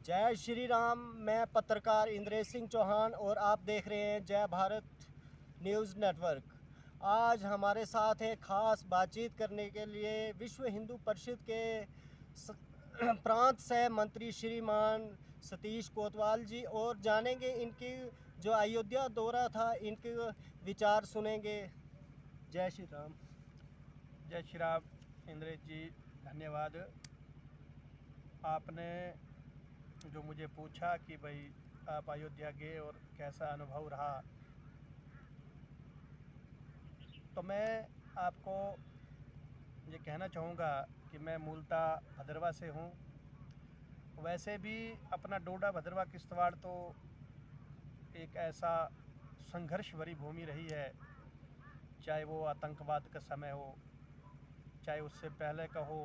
जय श्री राम। मैं पत्रकार इंद्रेश सिंह चौहान और आप देख रहे हैं जय भारत न्यूज़ नेटवर्क। आज हमारे साथ है खास बातचीत करने के लिए विश्व हिंदू परिषद के प्रांत सह मंत्री श्रीमान सतीश कोतवाल जी, और जानेंगे इनकी जो अयोध्या दौरा था, इनके विचार सुनेंगे। जय श्री राम। जय श्री राम। इंद्रेश जी, धन्यवाद। आपने जो मुझे पूछा कि भाई आप अयोध्या गए और कैसा अनुभव रहा, तो मैं आपको ये कहना चाहूँगा कि मैं मूलतः भदरवा से हूँ। वैसे भी अपना डोडा भदरवा किश्तवाड़ तो एक ऐसा संघर्ष भरी भूमि रही है, चाहे वो आतंकवाद का समय हो, चाहे उससे पहले का हो।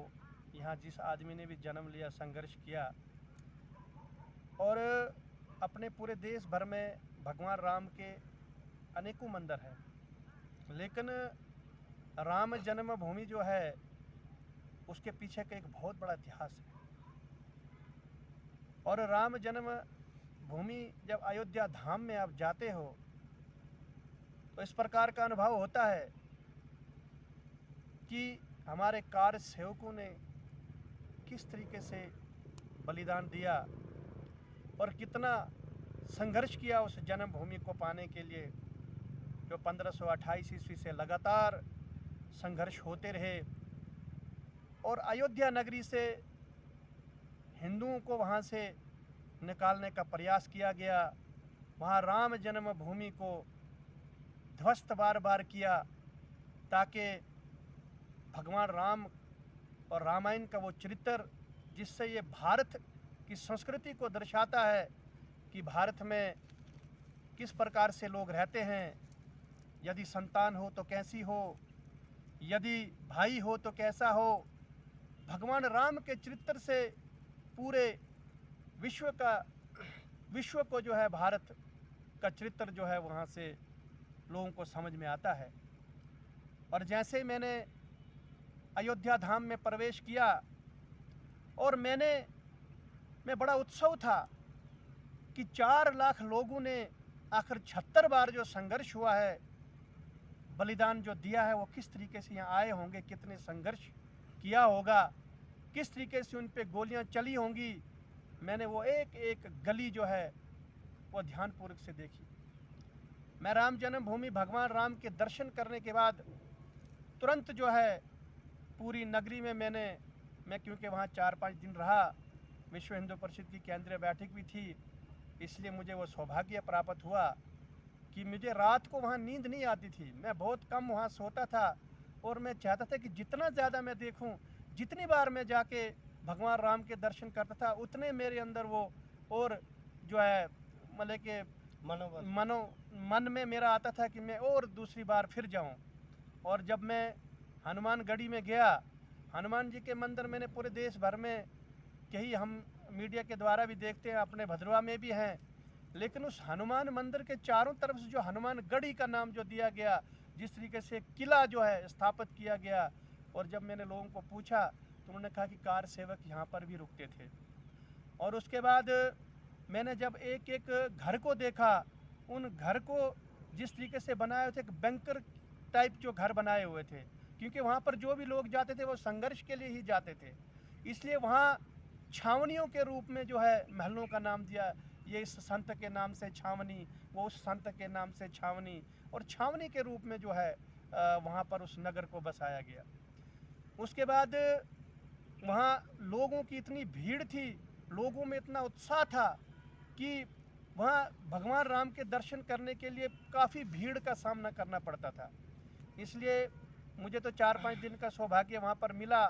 यहाँ जिस आदमी ने भी जन्म लिया, संघर्ष किया, और अपने पूरे देश भर में भगवान राम के अनेकों मंदिर हैं, लेकिन राम जन्मभूमि जो है उसके पीछे का एक बहुत बड़ा इतिहास है। और राम जन्म भूमि जब अयोध्या धाम में आप जाते हो तो इस प्रकार का अनुभव होता है कि हमारे कार्य सेवकों ने किस तरीके से बलिदान दिया और कितना संघर्ष किया उस जन्मभूमि को पाने के लिए, जो 1528 ईस्वी से लगातार संघर्ष होते रहे। और अयोध्या नगरी से हिंदुओं को वहाँ से निकालने का प्रयास किया गया। वहाँ राम जन्मभूमि को ध्वस्त बार बार किया ताकि भगवान राम और रामायण का वो चरित्र, जिससे ये भारत की संस्कृति को दर्शाता है कि भारत में किस प्रकार से लोग रहते हैं, यदि संतान हो तो कैसी हो, यदि भाई हो तो कैसा हो। भगवान राम के चरित्र से पूरे विश्व को जो है भारत का चरित्र जो है वहाँ से लोगों को समझ में आता है। और जैसे मैंने अयोध्या धाम में प्रवेश किया और मैं बड़ा उत्सव था कि 4 लाख लोगों ने आखिर 76 बार जो संघर्ष हुआ है, बलिदान जो दिया है, वो किस तरीके से यहाँ आए होंगे, कितने संघर्ष किया होगा, किस तरीके से उन पे गोलियां चली होंगी। मैंने वो एक एक गली जो है वो ध्यानपूर्वक से देखी। मैं राम जन्मभूमि भगवान राम के दर्शन करने के बाद तुरंत जो है पूरी नगरी में मैं क्योंकि वहाँ 4-5 दिन रहा, विश्व हिंदू परिषद की केंद्रीय बैठक भी थी, इसलिए मुझे वो सौभाग्य प्राप्त हुआ कि मुझे रात को वहाँ नींद नहीं आती थी। मैं बहुत कम वहाँ सोता था और मैं चाहता था कि जितना ज़्यादा मैं देखूँ, जितनी बार मैं जाके भगवान राम के दर्शन करता था, उतने मेरे अंदर वो और जो है मतलब कि मन में मेरा आता था कि मैं और दूसरी बार फिर जाऊं। और जब मैं हनुमानगढ़ी में गया, हनुमान जी के मंदिर मैंने पूरे देश भर में कहीं हम मीडिया के द्वारा भी देखते हैं, अपने भदरवा में भी हैं, लेकिन उस हनुमान मंदिर के चारों तरफ से जो हनुमानगढ़ी का नाम जो दिया गया, जिस तरीके से किला जो है स्थापित किया गया, और जब मैंने लोगों को पूछा तो उन्होंने कहा कि कार सेवक यहाँ पर भी रुकते थे। और उसके बाद मैंने जब एक एक घर को देखा, उन घर को जिस तरीके से बनाए हुए थे, एक बैंकर टाइप जो घर बनाए हुए थे, क्योंकि वहाँ पर जो भी लोग जाते थे वो संघर्ष के लिए ही जाते थे, इसलिए वहाँ छावनियों के रूप में जो है महलों का नाम दिया। ये इस संत के नाम से छावनी, वो उस संत के नाम से छावनी, और छावनी के रूप में जो है वहाँ पर उस नगर को बसाया गया। उसके बाद वहाँ लोगों की इतनी भीड़ थी, लोगों में इतना उत्साह था कि वहाँ भगवान राम के दर्शन करने के लिए काफ़ी भीड़ का सामना करना पड़ता था। इसलिए मुझे तो 4-5 दिन का सौभाग्य वहाँ पर मिला।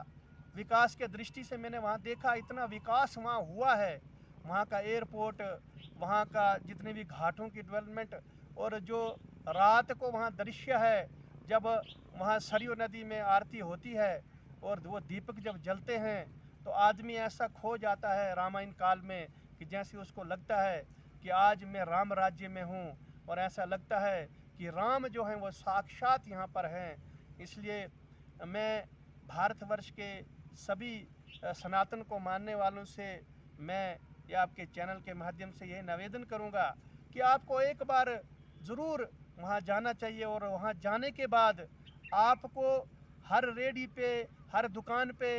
विकास के दृष्टि से मैंने वहाँ देखा, इतना विकास वहाँ हुआ है, वहाँ का एयरपोर्ट, वहाँ का जितने भी घाटों की डेवलपमेंट, और जो रात को वहाँ दृश्य है जब वहाँ सरयू नदी में आरती होती है और वो दीपक जब जलते हैं तो आदमी ऐसा खो जाता है रामायण काल में कि जैसे उसको लगता है कि आज मैं राम राज्य में हूँ, और ऐसा लगता है कि राम जो हैं वो साक्षात यहाँ पर हैं। इसलिए मैं भारतवर्ष के सभी सनातन को मानने वालों से मैं या आपके चैनल के माध्यम से यही निवेदन करूंगा कि आपको एक बार ज़रूर वहां जाना चाहिए, और वहां जाने के बाद आपको हर रेडी पे, हर दुकान पे,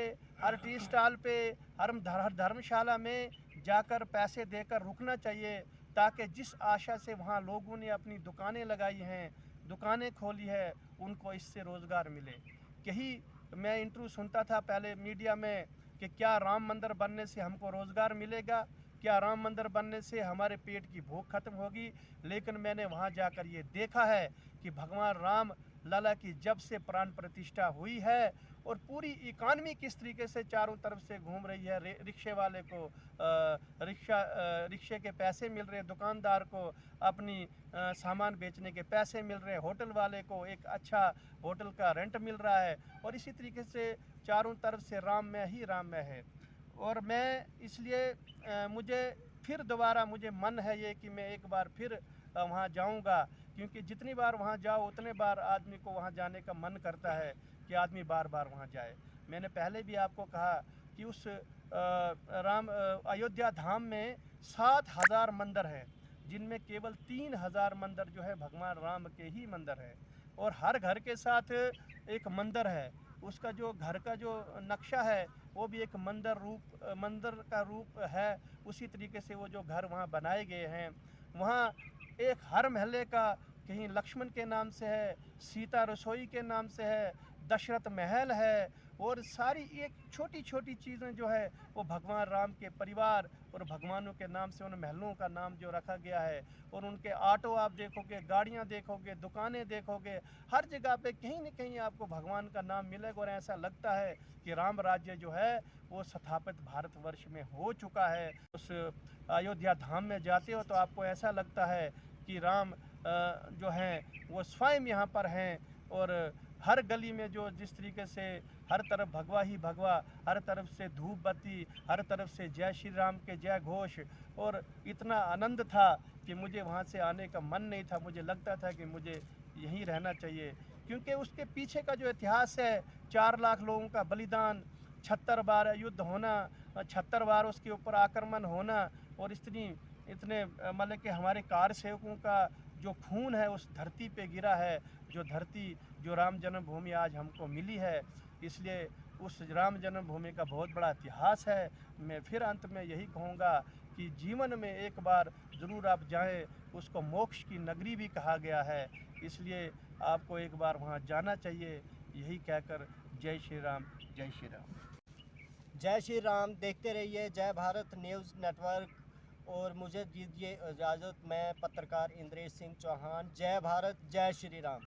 हर टी स्टॉल पे, हर धर्मशाला में जाकर पैसे देकर रुकना चाहिए, ताकि जिस आशा से वहाँ लोगों ने अपनी दुकानें लगाई हैं, दुकानें खोली है, उनको इससे रोज़गार मिले। यही मैं इंटरव्यू सुनता था पहले मीडिया में कि क्या राम मंदिर बनने से हमको रोज़गार मिलेगा, क्या राम मंदिर बनने से हमारे पेट की भूख खत्म होगी। लेकिन मैंने वहाँ जाकर ये देखा है कि भगवान राम लला की जब से प्राण प्रतिष्ठा हुई है, और पूरी इकानमी किस तरीके से चारों तरफ से घूम रही है। रिक्शे वाले को रिक्शे के पैसे मिल रहे हैं, दुकानदार को अपनी सामान बेचने के पैसे मिल रहे हैं, होटल वाले को एक अच्छा होटल का रेंट मिल रहा है, और इसी तरीके से चारों तरफ से राममय ही राममय है। और मैं इसलिए मुझे फिर दोबारा मुझे मन है ये कि मैं एक बार फिर वहाँ जाऊँगा, क्योंकि जितनी बार वहाँ जाओ उतने बार आदमी को वहाँ जाने का मन करता है कि आदमी बार बार वहाँ जाए। मैंने पहले भी आपको कहा कि उस अयोध्या धाम में 7,000 मंदिर हैं, जिनमें केवल 3,000 मंदिर जो है भगवान राम के ही मंदिर है, और हर घर के साथ एक मंदिर है। उसका जो घर का जो नक्शा है वो भी एक मंदिर का रूप है। उसी तरीके से वो जो घर वहाँ बनाए गए हैं, वहाँ एक हर महल का कहीं लक्ष्मण के नाम से है, सीता रसोई के नाम से है, दशरथ महल है, और सारी एक छोटी छोटी चीज़ें जो है वो भगवान राम के परिवार और भगवानों के नाम से उन महलों का नाम जो रखा गया है। और उनके ऑटो आप देखोगे, गाड़ियाँ देखोगे, दुकानें देखोगे, हर जगह पे कहीं न कहीं आपको भगवान का नाम मिलेगा, और ऐसा लगता है कि राम राज्य जो है वो स्थापित भारतवर्ष में हो चुका है। उस अयोध्या धाम में जाते हो तो आपको ऐसा लगता है कि राम जो हैं वो स्वयं यहाँ पर हैं, और हर गली में जो जिस तरीके से हर तरफ भगवा ही भगवा, हर तरफ से धूप बत्ती, हर तरफ से जय श्री राम के जय घोष, और इतना आनंद था कि मुझे वहाँ से आने का मन नहीं था। मुझे लगता था कि मुझे यहीं रहना चाहिए, क्योंकि उसके पीछे का जो इतिहास है, 4 लाख लोगों का बलिदान, 76 बार युद्ध होना, 76 बार उसके ऊपर आक्रमण होना, और इतने मतलब कि हमारे कार सेवकों का जो खून है उस धरती पे गिरा है, जो धरती जो राम जन्मभूमि आज हमको मिली है। इसलिए उस राम जन्मभूमि का बहुत बड़ा इतिहास है। मैं फिर अंत में यही कहूँगा कि जीवन में एक बार ज़रूर आप जाएं, उसको मोक्ष की नगरी भी कहा गया है, इसलिए आपको एक बार वहाँ जाना चाहिए। यही कहकर जय श्री राम, जय श्री राम। जय श्री राम। देखते रहिए जय भारत न्यूज़ नेटवर्क, और मुझे दीजिए इजाज़त। मैं पत्रकार इंद्रेश सिंह चौहान। जय भारत, जय श्री राम।